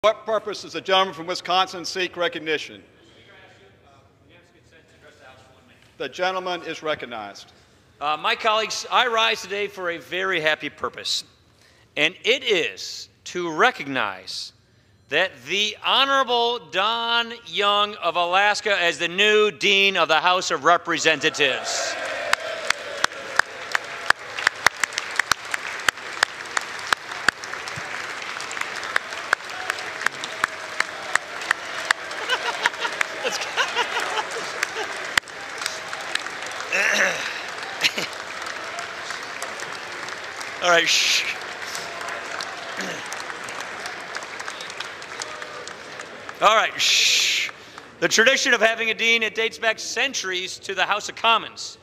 What purpose does the gentleman from Wisconsin seek recognition? The gentleman is recognized. My colleagues, I rise today for a very happy purpose, and it is to recognize that the Honorable Don Young of Alaska as the new Dean of the House of Representatives. All right, shh. All right, shh. The tradition of having a dean, it dates back centuries to the House of Commons.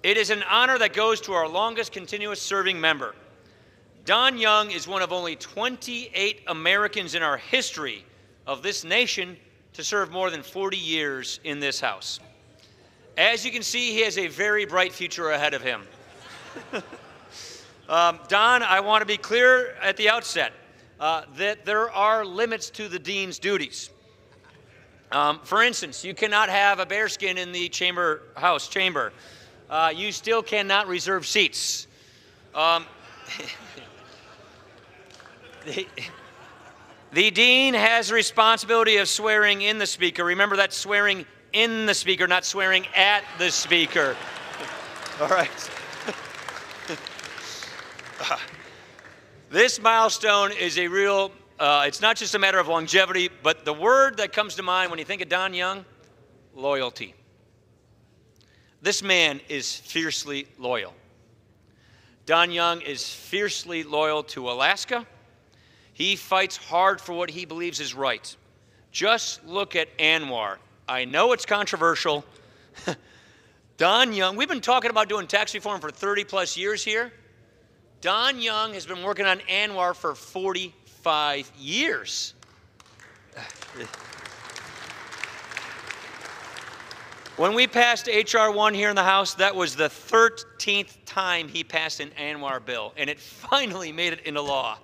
It is an honor that goes to our longest continuous serving member. Don Young is one of only 28 Americans in our history of this nation to serve more than 40 years in this House. As you can see, he has a very bright future ahead of him. Don, I want to be clear at the outset that there are limits to the dean's duties. For instance, you cannot have a bearskin in the House chamber. You still cannot reserve seats. The dean has the responsibility of swearing in the speaker. Remember, that's swearing in the speaker, not swearing at the speaker. All right. This milestone is a real, it's not just a matter of longevity, but the word that comes to mind when you think of Don Young, loyalty. This man is fiercely loyal. Don Young is fiercely loyal to Alaska. He fights hard for what he believes is right. Just look at ANWR. I know it's controversial. Don Young, we've been talking about doing tax reform for 30 plus years here. Don Young has been working on ANWR for 45 years. When we passed H.R. 1 here in the House, that was the 13th time he passed an ANWR bill, and it finally made it into law.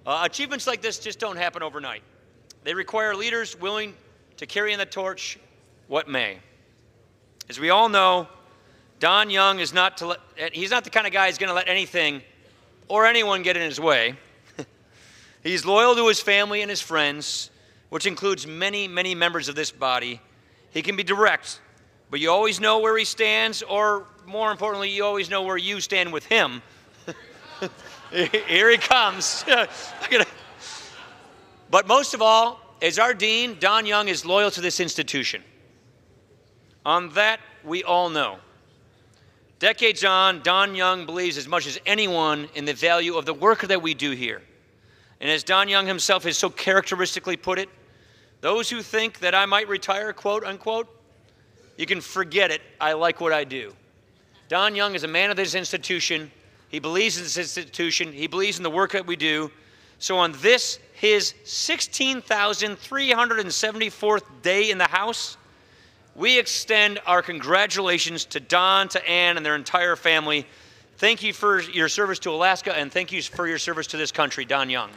Achievements like this just don't happen overnight. They require leaders willing to carry in the torch what may. As we all know, Don Young is he's not the kind of guy who's going to let anything or anyone get in his way. He's loyal to his family and his friends, which includes many, many members of this body. He can be direct, but you always know where he stands, or more importantly, you always know where you stand with him. Here he comes. But most of all, as our dean, Don Young is loyal to this institution. On that, we all know. Decades on, Don Young believes as much as anyone in the value of the work that we do here. And as Don Young himself has so characteristically put it, those who think that I might retire, quote unquote, you can forget it. I like what I do. Don Young is a man of this institution. He believes in this institution. He believes in the work that we do. So on this, his 16,374th day in the House, we extend our congratulations to Don, to Ann, and their entire family. Thank you for your service to Alaska, and thank you for your service to this country, Don Young.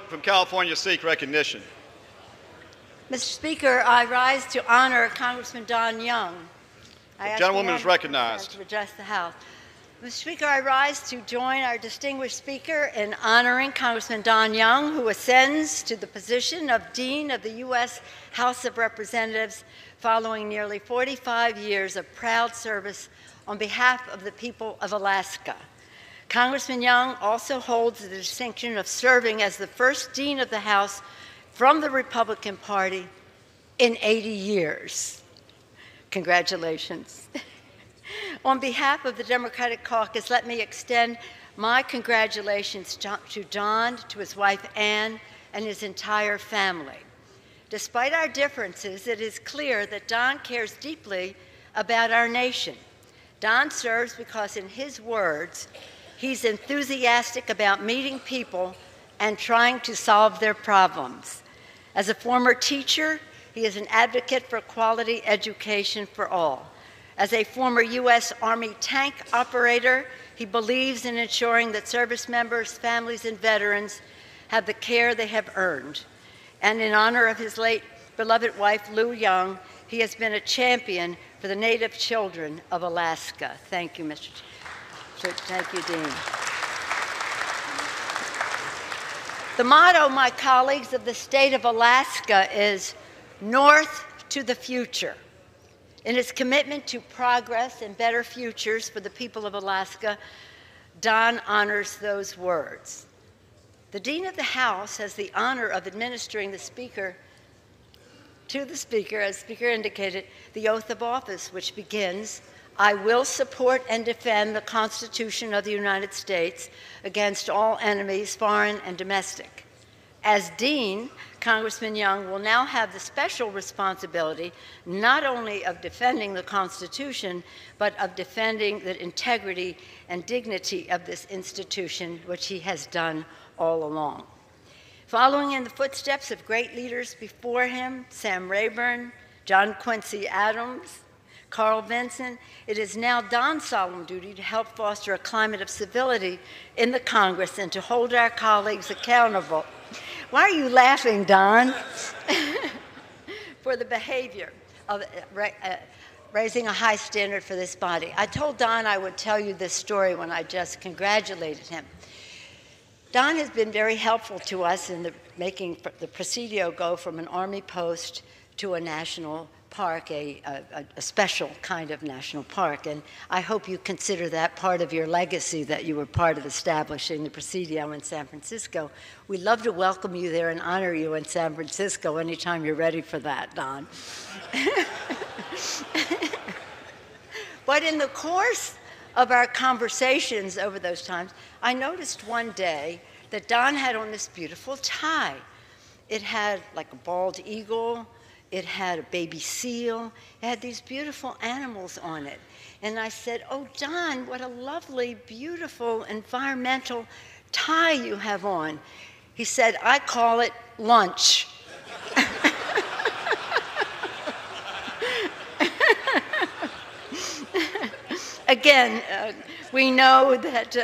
From California seek recognition. Mr. Speaker, I rise to honor Congressman Don Young. The gentlewoman is recognized. To address the House. Mr. Speaker, I rise to join our distinguished speaker in honoring Congressman Don Young, who ascends to the position of Dean of the U.S. House of Representatives following nearly 45 years of proud service on behalf of the people of Alaska. Congressman Young also holds the distinction of serving as the first Dean of the House from the Republican Party in 80 years. Congratulations. On behalf of the Democratic Caucus, let me extend my congratulations to Don, to his wife Ann, and his entire family. Despite our differences, it is clear that Don cares deeply about our nation. Don serves because, in his words, he's enthusiastic about meeting people and trying to solve their problems. As a former teacher, he is an advocate for quality education for all. As a former U.S. Army tank operator, he believes in ensuring that service members, families, and veterans have the care they have earned. And in honor of his late beloved wife, Lou Young, he has been a champion for the Native children of Alaska. Thank you, Mr. Thank you, Dean. The motto, my colleagues, of the state of Alaska is North to the Future. In his commitment to progress and better futures for the people of Alaska, Don honors those words. The Dean of the House has the honor of administering to the Speaker, as Speaker indicated, the oath of office, which begins, I will support and defend the Constitution of the United States against all enemies, foreign and domestic. As Dean, Congressman Young will now have the special responsibility not only of defending the Constitution, but of defending the integrity and dignity of this institution, which he has done all along. Following in the footsteps of great leaders before him, Sam Rayburn, John Quincy Adams, Carl Vinson, it is now Don's solemn duty to help foster a climate of civility in the Congress and to hold our colleagues accountable. Why are you laughing, Don? For the behavior of raising a high standard for this body. I told Don I would tell you this story when I just congratulated him. Don has been very helpful to us in making the Presidio go from an Army post to a national park, a special kind of national park. And I hope you consider that part of your legacy, that you were part of establishing the Presidio in San Francisco. We'd love to welcome you there and honor you in San Francisco anytime you're ready for that, Don. But in the course of our conversations over those times, I noticed one day that Don had on this beautiful tie. It had like a bald eagle, it had a baby seal, it had these beautiful animals on it. And I said, oh, Don, what a lovely, beautiful, environmental tie you have on. He said, I call it lunch. Again, we know that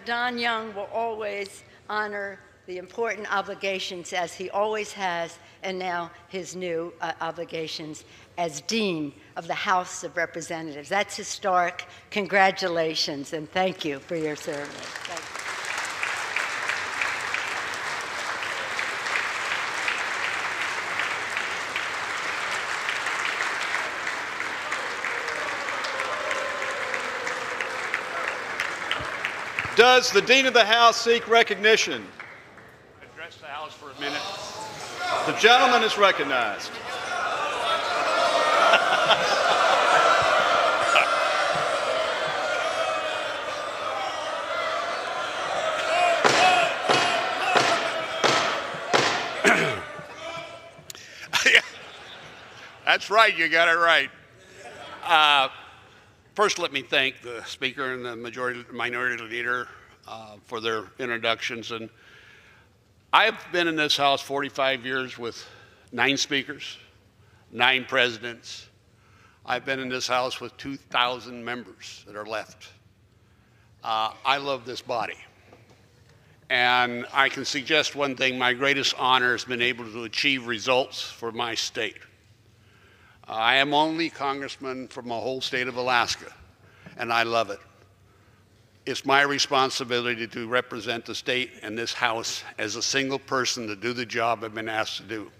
Don Young will always honor the important obligations, as he always has, and now his new obligations as Dean of the House of Representatives. That's historic. Congratulations, and thank you for your service. Thank you. Does the Dean of the House seek recognition? Address the House for a minute. The gentleman is recognized. That's right, you got it right. First, let me thank the Speaker and the Minority Leader for their introductions. And I've been in this House 45 years with 9 speakers, 9 presidents. I've been in this House with 2,000 members that are left. I love this body. And I can suggest one thing: my greatest honor has been able to achieve results for my state. I am only congressman from a whole state of Alaska, and I love it. It's my responsibility to represent the state and this House as a single person to do the job I've been asked to do.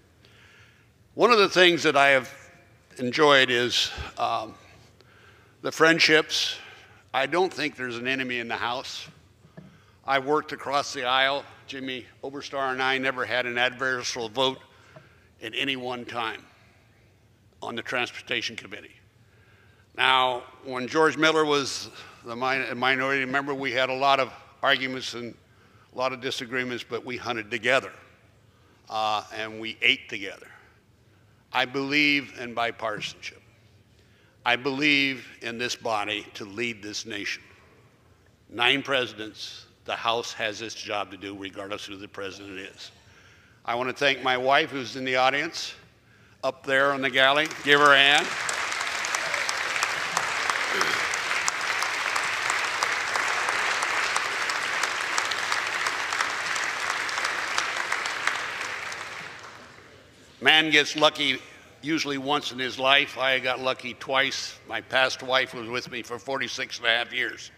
One of the things that I have enjoyed is the friendships. I don't think there's an enemy in the House. I worked across the aisle. Jimmy Oberstar and I never had an adversarial vote at any one time on the Transportation Committee. Now, when George Miller was the minority member, we had a lot of arguments and a lot of disagreements, but we hunted together and we ate together. I believe in bipartisanship. I believe in this body to lead this nation. 9 presidents, the House has its job to do regardless of who the president is. I want to thank my wife, who's in the audience, up there on the galley. Give her a hand. Man gets lucky usually once in his life. I got lucky twice. My past wife was with me for 46 and a half years.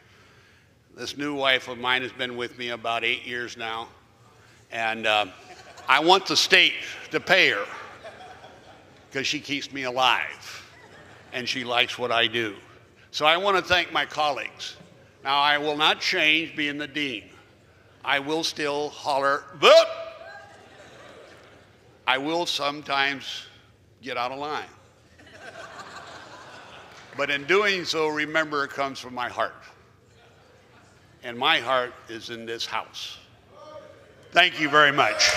This new wife of mine has been with me about 8 years now. And I want the state to pay her because she keeps me alive and she likes what I do. So I want to thank my colleagues. Now, I will not change being the dean. I will still holler, "Vote!" I will sometimes get out of line. But in doing so, remember it comes from my heart. And my heart is in this house. Thank you very much.